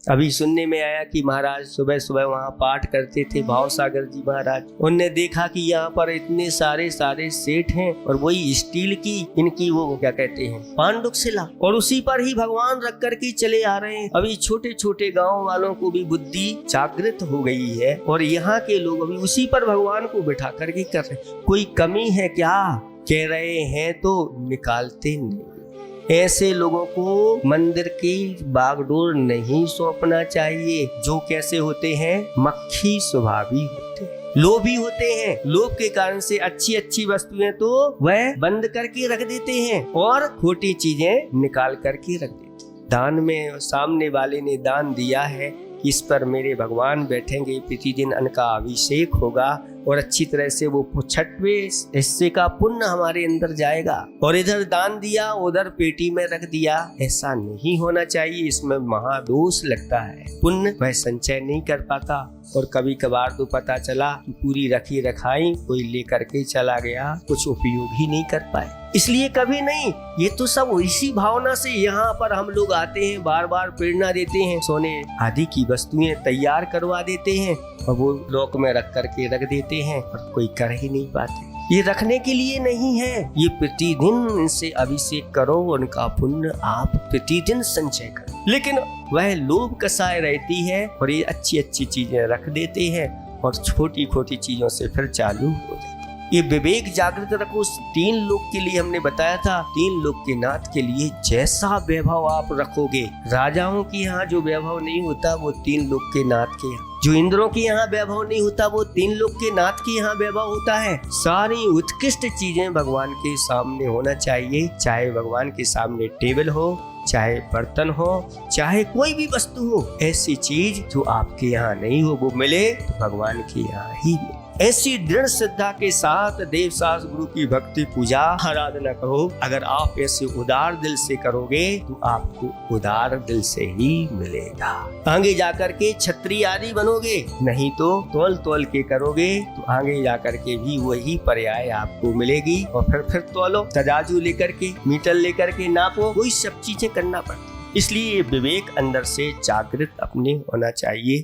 अभी सुनने में आया कि महाराज सुबह सुबह वहाँ पाठ करते थे, भावसागर जी महाराज। उनने देखा कि यहाँ पर इतने सारे सेठ हैं और वही स्टील की इनकी वो क्या कहते हैं पांडुक शिला, और उसी पर ही भगवान रख कर के चले आ रहे हैं। अभी छोटे छोटे गाँव वालों को भी बुद्धि जागृत हो गई है और यहाँ के लोग अभी उसी पर भगवान को बिठा करके कर रहे। कोई कमी है क्या? कह रहे हैं तो निकालते नहीं। ऐसे लोगों को मंदिर की बागडोर नहीं सौंपना चाहिए, जो कैसे होते हैं मक्खी स्वभावी होते हैं, लोभी होते हैं। लोभ के कारण से अच्छी अच्छी वस्तुएं तो वह बंद करके रख देते हैं और खोटी चीजें निकाल करके रख देते हैं। दान में सामने वाले ने दान दिया है, इस पर मेरे भगवान बैठेंगे, प्रतिदिन अन्न का अभिषेक होगा और अच्छी तरह से वो 6वें हिस्से का पुण्य हमारे अंदर जाएगा। और इधर दान दिया उधर पेटी में रख दिया, ऐसा नहीं होना चाहिए। इसमें महादोष लगता है, पुण्य वह संचय नहीं कर पाता। और कभी कभार तो पता चला कि पूरी रखी रखाई कोई लेकर के चला गया, कुछ उपयोग ही नहीं कर पाए। इसलिए कभी नहीं, ये तो सब इसी भावना से यहाँ पर हम लोग आते हैं, बार बार प्रेरणा देते हैं, सोने आदि की वस्तुएं तैयार करवा देते हैं और वो लोक में रख करके रख देते हैं और कोई कर ही नहीं पाते। ये रखने के लिए नहीं है, ये प्रतिदिन इनसे अभिषेक करो, उनका पुण्य आप प्रतिदिन संचय करो। लेकिन वह लोभ कसाय रहती है और ये अच्छी अच्छी चीजें रख देते हैं और छोटी छोटी चीजों से फिर चालू हो जाते। ये विवेक जागृत रखो। 3 लोक के लिए हमने बताया था, 3 लोक के नाथ के लिए जैसा वैभव आप रखोगे, राजाओं के यहाँ जो वैभव नहीं होता वो 3 लोक के नाथ के यहाँ, जो इंद्रों के यहाँ वैभव नहीं होता वो 3 लोक के नाथ के यहाँ वैभव होता है। सारी उत्कृष्ट चीजें भगवान के सामने होना चाहिए, चाहे भगवान के सामने टेबल हो, चाहे बर्तन हो, चाहे कोई भी वस्तु हो। ऐसी चीज जो आपके यहाँ नहीं हो वो मिले तो भगवान के यहाँ ही मिले। ऐसी दृढ़ श्रद्धा के साथ देव शास्त्र गुरु की भक्ति पूजा आराधना करो। अगर आप ऐसे उदार दिल से करोगे तो आपको उदार दिल से ही मिलेगा। आगे जाकर के छत्री आदि बनोगे, नहीं तो तोल तोल के करोगे तो आगे जाकर के भी वही पर्याय आपको मिलेगी। और फिर तोलो, तराजू लेकर के, मीटर लेकर के नापो, वही सब चीजें करना पड़ता है। इसलिए विवेक अंदर से जागृत अपने होना चाहिए।